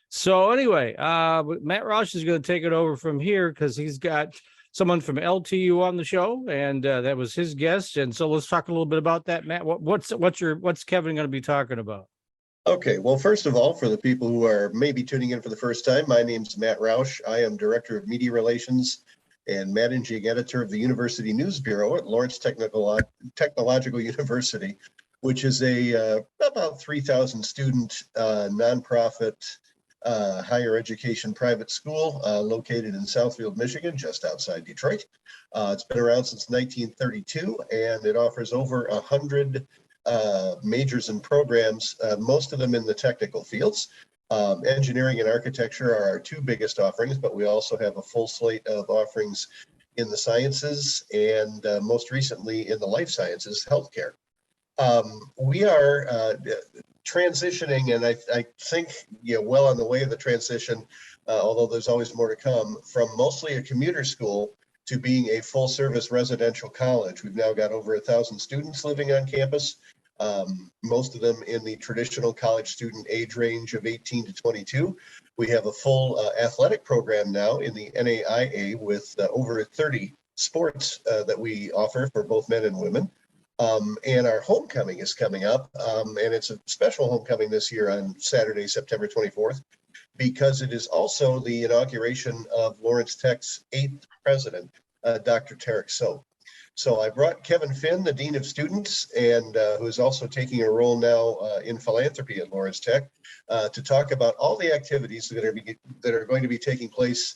So anyway, Matt Roush is going to take it over from here because he's got someone from LTU on the show, and that was his guest. And so let's talk a little bit about that, Matt. What's Kevin going to be talking about? Okay, well, first of all, for the people who are maybe tuning in for the first time, my name's Matt Roush. I am Director of Media Relations and Managing Editor of the University News Bureau at Lawrence Technological University, which is a about 3,000 student nonprofit higher education private school located in Southfield, Michigan, just outside Detroit. It's been around since 1932, and it offers over 100 majors and programs, most of them in the technical fields. Engineering and architecture are our two biggest offerings, but we also have a full slate of offerings in the sciences and most recently in the life sciences, healthcare. We are transitioning, and I think well on the way of the transition, although there's always more to come, from mostly a commuter school to being a full service residential college. We've now got over 1,000 students living on campus, most of them in the traditional college student age range of 18 to 22. We have a full athletic program now in the NAIA with over 30 sports that we offer for both men and women. And our homecoming is coming up, and it's a special homecoming this year on Saturday, September 24th, because it is also the inauguration of Lawrence Tech's 8th president, Dr. Tarek Soap. So I brought Kevin Finn, the Dean of Students, and who is also taking a role now in philanthropy at Lawrence Tech, to talk about all the activities that are going to be taking place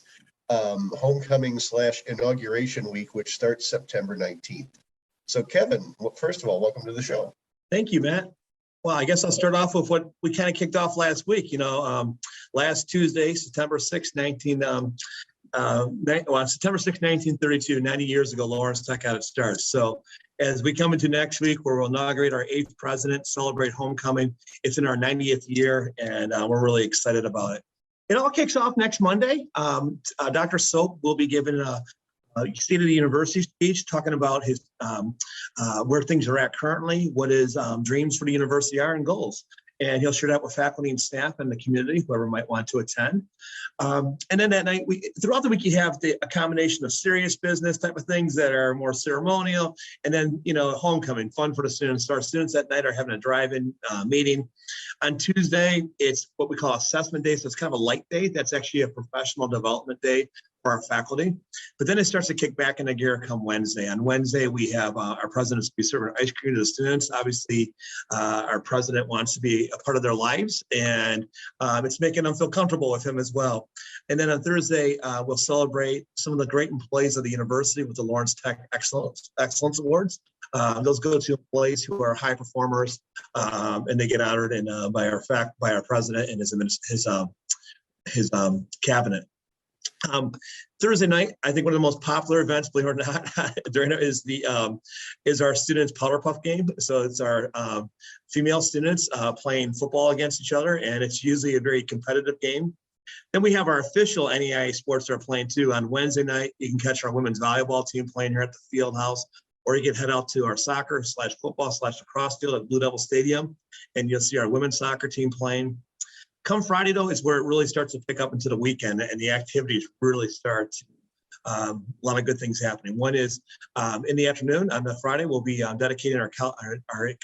homecoming/inauguration week, which starts September 19th. So Kevin, first of all, welcome to the show. Thank you, Matt. Well, I guess I'll start off with what we kind of kicked off last week. Last Tuesday, September 6, 1932, 90 years ago, Lawrence Tech got its start. So as we come into next week, where we'll inaugurate our 8th president, celebrate homecoming. It's in our 90th year, and we're really excited about it. It all kicks off next Monday. Dr. Soap will be giving a State of the University speech, talking about his where things are at currently, what his dreams for the university are, and goals. And he'll share that with faculty and staff and the community, whoever might want to attend. And then that night, throughout the week, you have a combination of serious business type of things that are more ceremonial, and then homecoming, fun for the students. So our students that night are having a drive-in meeting. On Tuesday, it's what we call assessment day, so it's kind of a light day. That's actually a professional development day for our faculty. But then it starts to kick back into gear come Wednesday. On Wednesday, we have our president to be serving ice cream to the students. Obviously, our president wants to be a part of their lives, and it's making them feel comfortable with him as well. And then on Thursday, we'll celebrate some of the great employees of the university with the Lawrence Tech Excellence Awards. Those go to employees who are high performers, and they get honored by our president and his cabinet. Thursday night, I think one of the most popular events, believe it or not, during it is our students' powder puff game. So it's our female students playing football against each other, and it's usually a very competitive game. Then we have our official NEIA sports that are playing too. On Wednesday night, you can catch our women's volleyball team playing here at the field house, or you can head out to our soccer/football/lacrosse field at Blue Devil Stadium, and you'll see our women's soccer team playing. Come Friday, though, is where it really starts to pick up into the weekend, and the activities really start. A lot of good things happening. One is in the afternoon on the Friday, we'll be dedicating our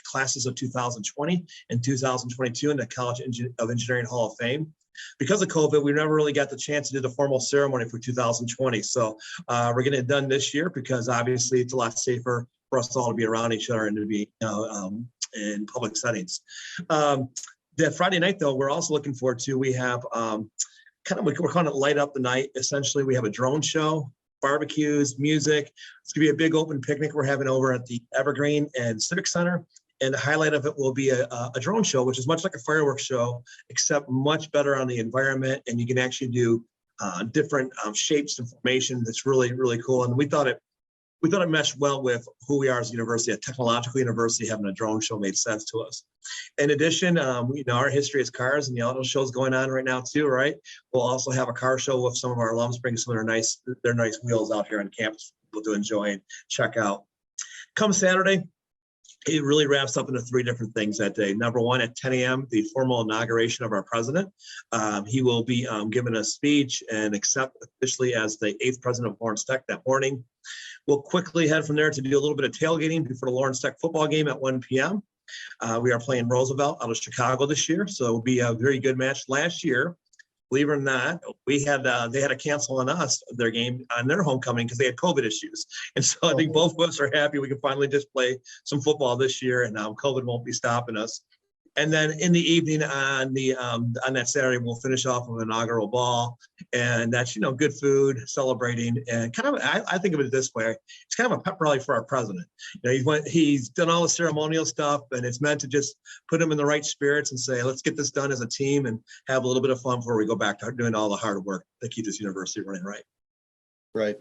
classes of 2020 and 2022 in the College of Engineering Hall of Fame. Because of COVID, we never really got the chance to do the formal ceremony for 2020. So we're getting it done this year because obviously it's a lot safer for us all to be around each other and to be in public settings. The Friday night, though, we're also looking forward to, we have we're calling it Light Up the Night. Essentially, we have a drone show, barbecues, music. It's going to be a big open picnic we're having over at the Evergreen and Civic Center. And the highlight of it will be a drone show, which is much like a fireworks show, except much better on the environment. And you can actually do different shapes and formations. That's really, really cool. And we thought it meshed well with who we are as a university, a technological university. Having a drone show made sense to us. In addition, our history is cars, and the auto show's going on right now too, right? We'll also have a car show with some of our alums bring some of their nice wheels out here on campus for people to enjoy and check out. Come Saturday, it really wraps up into three different things that day. Number one, at 10 a.m., the formal inauguration of our president. He will be giving a speech and accept officially as the 8th president of Lawrence Tech that morning. We'll quickly head from there to do a little bit of tailgating before the Lawrence Tech football game at 1 p.m. We are playing Roosevelt out of Chicago this year, so it'll be a very good match. Last year, believe it or not, they had to cancel on us their game on their homecoming because they had COVID issues. And so I think both of us are happy we can finally just play some football this year, and COVID won't be stopping us. And then in the evening on that Saturday, we'll finish off with an inaugural ball, and that's good food, celebrating, and kind of I think of it this way: it's kind of a pep rally for our president. He's done all the ceremonial stuff, and it's meant to just put him in the right spirits and say, let's get this done as a team and have a little bit of fun before we go back to doing all the hard work to keep this university running right. Right.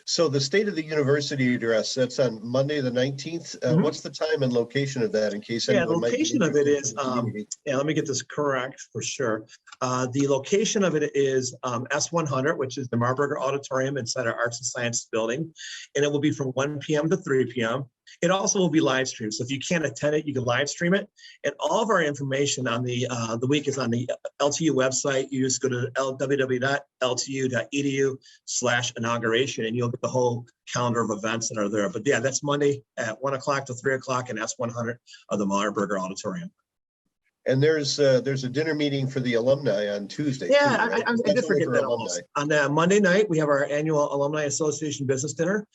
So the State of the University address, that's on Monday, the 19th. What's the time and location of that in case anyone might be location of it is, community? let me get this correct for sure. The location of it is S100, which is the Marburger Auditorium inside our Arts and Sciences building. And it will be from 1 p.m. to 3 p.m. It also will be live streamed. So if you can't attend it, you can live stream it. And all of our information on the week is on the LTU website. You just go to www.ltu.edu/inauguration, and you'll get the whole calendar of events that are there. But yeah, that's Monday at 1 o'clock to 3 o'clock in S100 of the Marburger Auditorium. And there's a dinner meeting for the alumni on Tuesday. Yeah, too, right? I did forget that almost. On Monday night, we have our annual Alumni Association business dinner.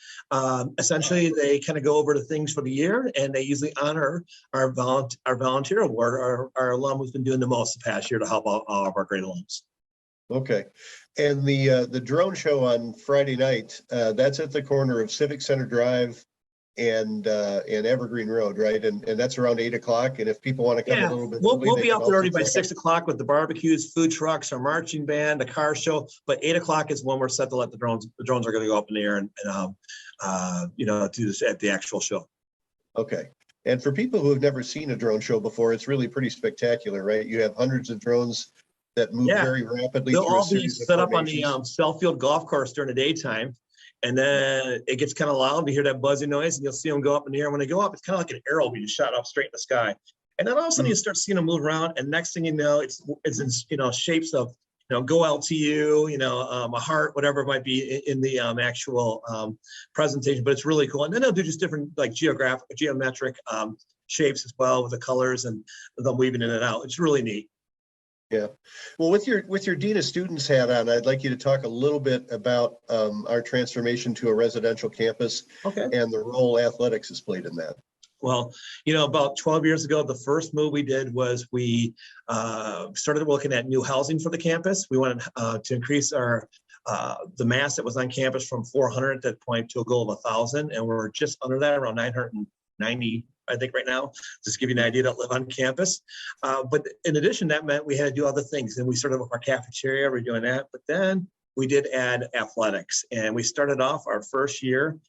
Essentially, they kind of go over the things for the year, and they usually honor our volunteer award, our alum who's been doing the most the past year to help all of our great alums. Okay. And the drone show on Friday night, that's at the corner of Civic Center Drive and Evergreen Road, right? And that's around 8 o'clock. And if people want to come a little bit, we'll be out there already by 6 o'clock with the barbecues, food trucks, our marching band, the car show. But 8 o'clock is when we're set to let the drones. The drones are going to go up in the air and do this at the actual show. Okay. And for people who have never seen a drone show before, it's really pretty spectacular, right? You have hundreds of drones that move very rapidly. They'll all be set up on the Southfield Golf Course during the daytime. And then it gets kind of loud. You hear that buzzing noise, and you'll see them go up in the air. When they go up, it's kind of like an arrow being shot up straight in the sky. And then all of a sudden, you start seeing them move around. And next thing you know, it's in shapes of go LTU, a heart, whatever it might be in the actual presentation. But it's really cool. And then they'll do just different geometric shapes as well with the colors and them weaving in and out. It's really neat. Yeah. Well, with your Dean of Students hat on, I'd like you to talk a little bit about our transformation to a residential campus and the role athletics has played in that. Well, about 12 years ago, the first move we did was we started looking at new housing for the campus. We wanted to increase our the mass that was on campus from 400 at that point to a goal of 1,000, and we're just under that, around 990. I think right now, just give you an idea to live on campus. But in addition, that meant we had to do other things. And we started with our cafeteria, we're doing that. But then we did add athletics. And we started off our first year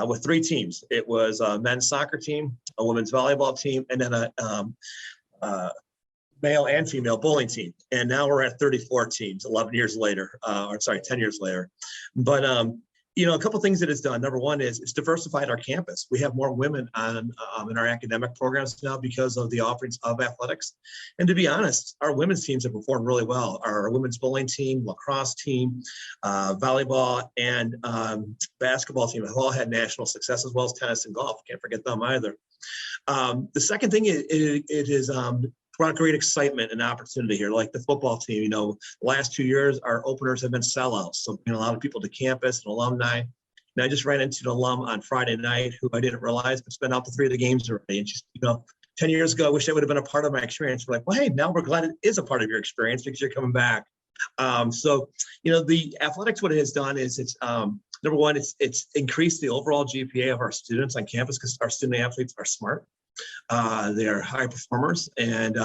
with 3 teams. It was a men's soccer team, a women's volleyball team, and then a male and female bowling team. And now we're at 34 teams, 10 years later. But a couple of things that it's done. Number one is it's diversified our campus. We have more women on in our academic programs now because of the offerings of athletics. And to be honest, our women's teams have performed really well. Our women's bowling team, lacrosse team, volleyball, and basketball team have all had national success, as well as tennis and golf. Can't forget them either. The second thing it is brought great excitement and opportunity here, like the football team. The last 2 years, our openers have been sellouts. So bringing a lot of people to campus and alumni. And I just ran into an alum on Friday night who I didn't realize, but spent out the 3 of the games already. And just, 10 years ago, I wish that would have been a part of my experience. We're like, well, hey, now we're glad it is a part of your experience because you're coming back. The athletics, what it has done is it's number one, it's increased the overall GPA of our students on campus because our student athletes are smart. They are high performers, and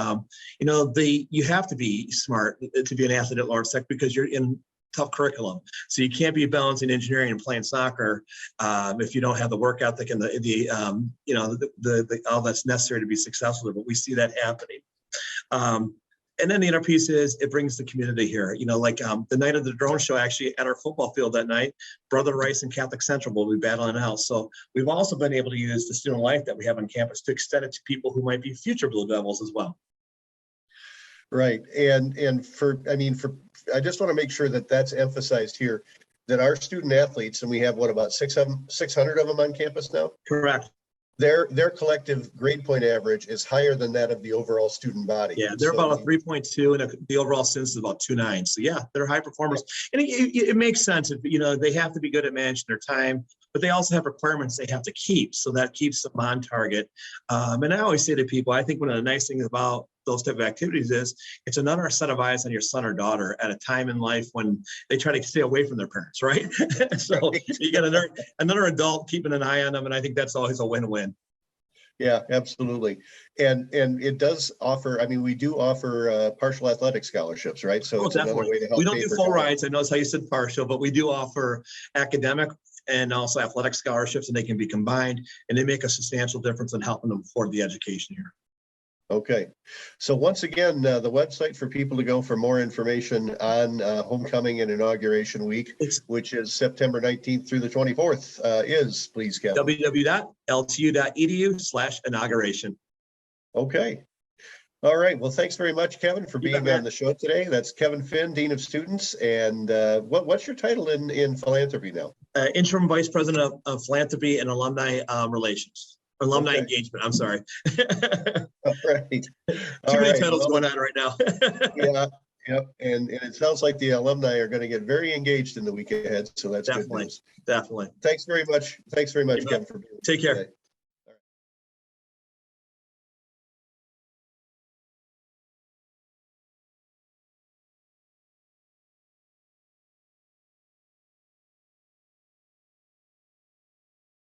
you have to be smart to be an athlete at Lawrence Tech because you're in tough curriculum. So you can't be balancing engineering and playing soccer if you don't have the work ethic and the all that's necessary to be successful. But we see that happening. And then the other piece is it brings the community here. You know, like the night of the drone show, actually at our football field that night, Brother Rice and Catholic Central will be battling it out. So we've also been able to use the student life that we have on campus to extend it to people who might be future Blue Devils as well. Right. And I just want to make sure that that's emphasized here, that our student athletes, and we have what, about 600 of them on campus now? Correct. Their collective grade point average is higher than that of the overall student body. Yeah, they're about a 3.2, and the overall students is about 2.9. So yeah, they're high performers, and it makes sense. If, you know, they have to be good at managing their time, but they also have requirements they have to keep, so that keeps them on target. And I always say to people, I think one of the nice things about those type of activities is it's another set of eyes on your son or daughter at a time in life when they try to stay away from their parents, right? So you got another adult keeping an eye on them, and I think that's always a win-win. Yeah, absolutely. And it does offer, I mean, we do offer partial athletic scholarships, right? So it's another way to help. We don't do full rides. I know it's how you said partial, but we do offer academic and also athletic scholarships, and they can be combined, and they make a substantial difference in helping them afford the education here. Okay. So once again, the website for people to go for more information on homecoming and inauguration week, which is September 19th through the 24th, is, please, Kevin. www.ltu.edu/inauguration. Okay. All right. Well, thanks very much, Kevin, for being on the show today. That's Kevin Finn, Dean of Students. And what's your title in philanthropy now? Interim Vice President of Philanthropy and Alumni Relations. Alumni engagement. I'm sorry. All right. Too many titles going on right now. Yeah. Yep. And it sounds like the alumni are going to get very engaged in the week ahead. So that's definitely good news. Definitely. Thanks very much. Thanks very much, Kevin, for being here. Take care. Today.